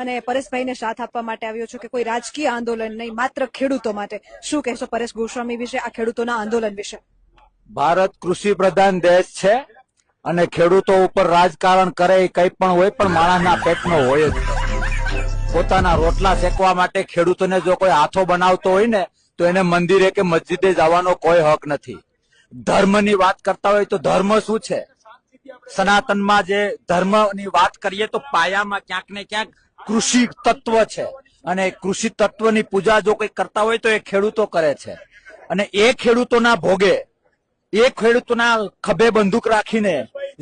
અને પરેશભાઈને સાથ આપવા માટે આવ્યો છો કે કોઈ રાજકીય આંદોલન નહીં, માત્ર ખેડૂતો માટે. શું કહેશો પરેશ ગોસ્વામી વિશે, આ ખેડૂતોના આંદોલન વિશે? ભારત કૃષિ પ્રધાન દેશ છે અને ખેડૂતો ઉપર રાજકારણ કરે એ કઈ પણ હોય, પણ માણસના પેટનો હોય જ. પોતાના રોટલા શેકવા માટે ખેડૂતોને જો કોઈ હાથો બનાવતો હોય ને તો એને મંદિરે કે મસ્જિદે જવાનો કોઈ હક નથી. ધર્મની વાત કરતા હોય તો ધર્મ શું છે? સનાતનમાં જે ધર્મની વાત કરીએ તો પાયામાં ક્યાંક ને ક્યાંક કૃષિ તત્વ છે, અને કૃષિ તત્વની પૂજા જો કોઈ કરતા હોય તો એ ખેડૂતો કરે છે. અને એ ખેડૂતોના ભોગે, એ ખેડૂતોના ખભે બંદૂક રાખીને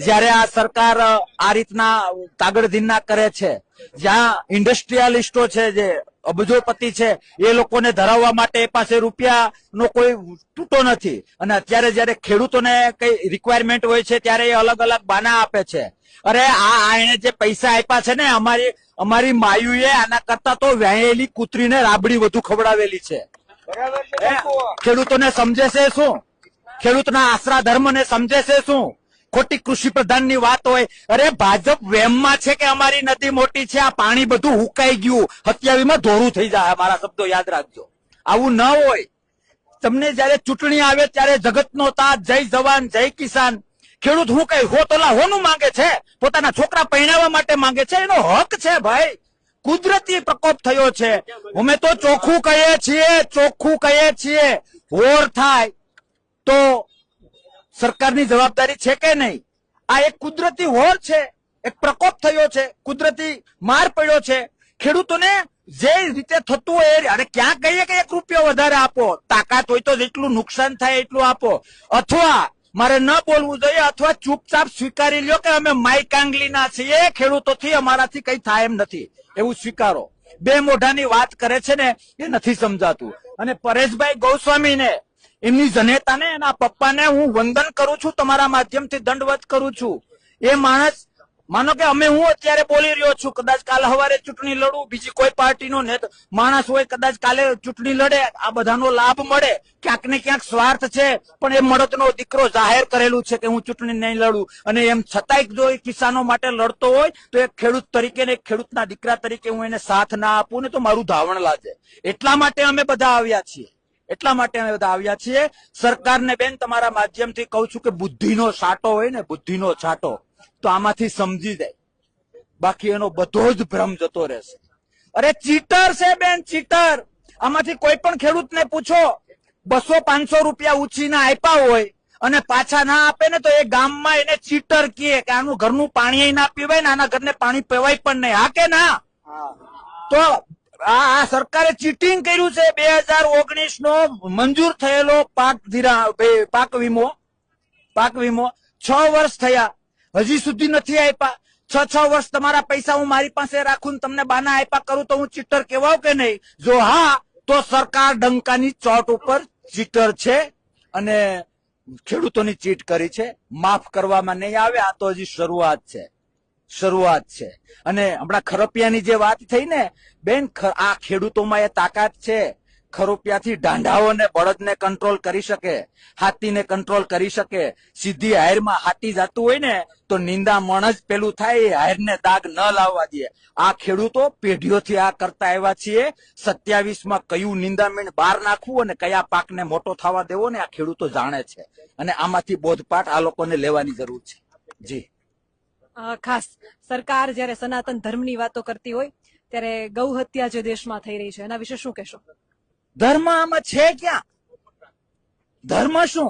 જયારે આ સરકાર આ રીતના કાગળધીના કરે છે, જ્યાં ઇન્ડસ્ટ્રીયાલિસ્ટો છે, જે અબજોપતિ છે, એ લોકોને ધરાવવા માટે એ પાસે રૂપિયાનો કોઈ તૂટો નથી. અને અત્યારે જયારે ખેડૂતોને કઈ રિક્વાયરમેન્ટ હોય છે ત્યારે એ અલગ અલગ બાના આપે છે. અરે આ એને જે પૈસા આપ્યા છે ને, અમારી માયુએ આના કરતા તો વ્યાયેલી કૂતરીને રાબડી વધુ ખવડાવેલી છે. ખેડૂતોને સમજે છે શું? ખેડૂતના આશરા ધર્મને સમજે છે શું? ખોટી કૃષિ પ્રધાનની વાત હોય. અરે ભાજપ વેમમાં છે કે અમારી નદી મોટી છે, આ પાણી બધું હુકાઈ ગયું, 27માં ધોરું થઈ જાય. મારા શબ્દો યાદ રાખજો. આવું ન હોય. તમને જયારે ચૂંટણી આવે ત્યારે જગતનો તાજ, જય જવાન જય કિસાન. ખેડૂત હું કઈ હો તોલા હોનું માંગે છે? પોતાના છોકરા પરણાવવા માટે માંગે છે, એનો હક છે ભાઈ. કુદરતી પ્રકોપ થયો છે. અમે તો ચોખ્ખું કહીએ છીએ, હોર થાય તો સરકારની જવાબદારી છે કે નહીં? આ એક કુદરતી હોર છે, એક પ્રકોપ થયો છે, કુદરતી માર પડ્યો છે. ખેડૂતોને જે રીતે થતું હોય, અરે ક્યાં કહીએ કે 1 રૂપિયો વધારે આપો, તાકાત હોય તો જેટલું નુકસાન થાય એટલું આપો, અથવા મારે ન બોલવું જોઈએ, અથવા ચૂપચાપ સ્વીકારી લ્યો કે અમે માઈ કાંગલીના છીએ, ખેડૂતોથી અમારાથી કઈ થાય એમ નથી, એવું સ્વીકારો. બે મોઢાની વાત કરે છે ને, એ નથી સમજાતું. અને પરેશભાઈ ગોસ્વામીને, એમની જનેતાને, એના પપ્પાને હું વંદન કરું છું, તમારા માધ્યમથી દંડવત કરું છું. એ માણસ, માનો કે હું અત્યારે બોલી રહ્યો છું, કદાચ કાલે સવારે ચૂંટણી લડું, બીજી કોઈ પાર્ટીનો માણસ હોય કદાચ કાલે ચૂંટણી લડે, આ બધાનો લાભ મળે. ક્યાંક ને ક્યાંક સ્વાર્થ છે, પણ એ મળદનો દીકરો જાહેર કરેલું છે કે હું ચૂંટણી નહીં લડું. અને એમ છતાંય જો એ કિસાનો માટે લડતો હોય તો એક ખેડૂત તરીકે ને એક ખેડૂતના દીકરા તરીકે હું એને સાથ ના આપું ને તો મારું ધાવણ લાગે. એટલા માટે અમે બધા આવ્યા છીએ. સરકારને બેન તમારા માધ્યમથી કહું છું કે બુદ્ધિનો છાંટો હોય ને, બુદ્ધિનો છાંટો, તો આમાંથી સમજી જાય, બાકી એનો બધો જ ભ્રમ જતો રહેશે. અરે ચીટર છે બેન, ચીટર. આમાંથી કોઈ પણ ખેડૂતને પૂછો, 200-500 રૂપિયા ઉછીના આપ્યા હોય અને પાછા ના આપે ને તો એ ગામમાં એને ચીટર કહે કે આનું ઘરનું પાણી ના પીવાય ને, આના ઘરને પાણી પીવાય પણ નહીં. હા કે ના? તો આ સરકારે ચીટિંગ કર્યું છે. 2019 નો મંજૂર થયેલો પાક વીમો 6 વર્ષ થયા, હજી સુધી નથી આપ્યા. 6 વર્ષ તમારા પૈસા હું મારી પાસે રાખું ને તમને બાના આપ્યા કરું તો હું ચીટર કહેવાઉં કે નહીં? જો હા, તો સરકાર ડંકાની ચોટ ઉપર ચીટર છે અને ખેડૂતોની ચીટ કરી છે. માફ કરવામાં નહીં આવે. આ તો હજી શરૂઆત છે. અને હમણાં ખરોપિયાની જે વાત થઈ ને બેન, આ ખેડૂતોમાં એ તાકાત છે. ખરોપિયાથી ઢાંઢાઓને, બળદને કંટ્રોલ કરી શકે, હાથીને કંટ્રોલ કરી શકે. સીધી હાયરમાં હાથી જતું હોય ને તો નિંદામણ જ પેલું થાય, હાયરને દાગ ન લાવવા દે. આ ખેડૂતો પેઢીઓથી આ કરતા આવ્યા છીએ. 27માં કયું નિંદામણ બહાર નાખવું અને કયા પાકને મોટો થવા દેવો ને આ ખેડૂતો જાણે છે. અને આમાંથી બોધપાઠ આ લોકોને લેવાની જરૂર છે. જી ખાસ સરકાર જયારે સનાતન ધર્મની વાતો કરતી હોય ત્યારે ગૌ હત્યા જે દેશમાં થઈ રહી છે એના વિશે શું કહેશો? ધર્મ આમાં છે ક્યાં? ધર્મ શું?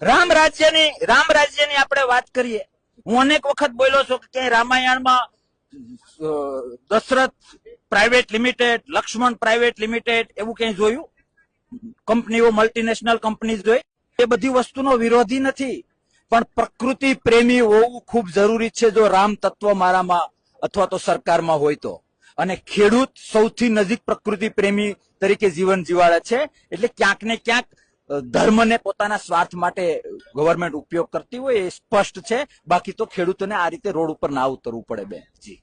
રામ રાજ્યની આપણે વાત કરીએ. હું અનેક વખત બોલ્યો છું કે ક્યાંય રામાયણમાં Dashrath private limited, Laxman private limited એવું ક્યાંય જોયું? કંપનીઓ, મલ્ટીનેશનલ કંપની જોઈ? એ બધી વસ્તુનો વિરોધી નથી, પણ પ્રકૃતિ પ્રેમી હોવું ખૂબ જરૂરી છે જો રામ તત્વ મારામાં અથવા તો સરકારમાં હોય તો. અને ખેડૂત સૌથી નજીક પ્રકૃતિ પ્રેમી તરીકે જીવન જીવાડે છે. એટલે ક્યાંક ને ક્યાંક ધર્મને પોતાના સ્વાર્થ માટે ગવર્મેન્ટ ઉપયોગ કરતી હોય એ સ્પષ્ટ છે. બાકી તો ખેડૂતોને આ રીતે રોડ ઉપર ના ઉતરવું પડે બેન. જી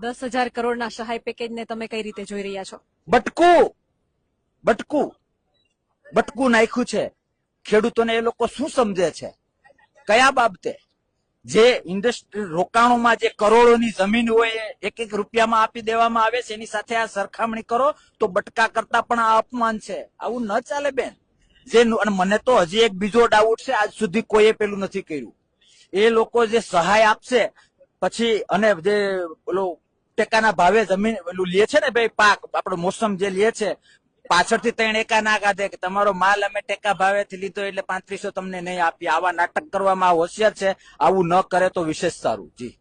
10,000 કરોડના સહાય પેકેજને તમે કઈ રીતે જોઈ રહ્યા છો? બટકું નાખ્યું છે. ખેડૂતોને એ લોકો શું સમજે છે? કયા બાબતે? જે ઇન્ડસ્ટ્રી રોકાણોમાં જે કરોડોની જમીન હોય એ એક એક રૂપિયામાં આપી દેવામાં આવે છે, એની સાથે આ સરખામણી કરો તો બટકા કરતા પણ આ અપમાન છે. આવું ન ચાલે બેન. અને મને તો હજી એક બીજો ડાઉટ છે, આજ સુધી કોઈએ પેલું નથી કર્યું. એ લોકો જે સહાય આપશે પછી અને જે પેલો ટેકાના ભાવે જમીન પેલું લે છે ને ભાઈ, પાક આપણો મોસમ જે લે છે, પાછળથી 3 એકા ના કાઢે કે તમારો માલ અમે ટેકા ભાવેથી લીધો એટલે 3500 તમને નહીં આપીએ. આવા નાટક કરવામાં હોશિયાર છે. આવું ન કરે તો વિશેષ સારું. જી.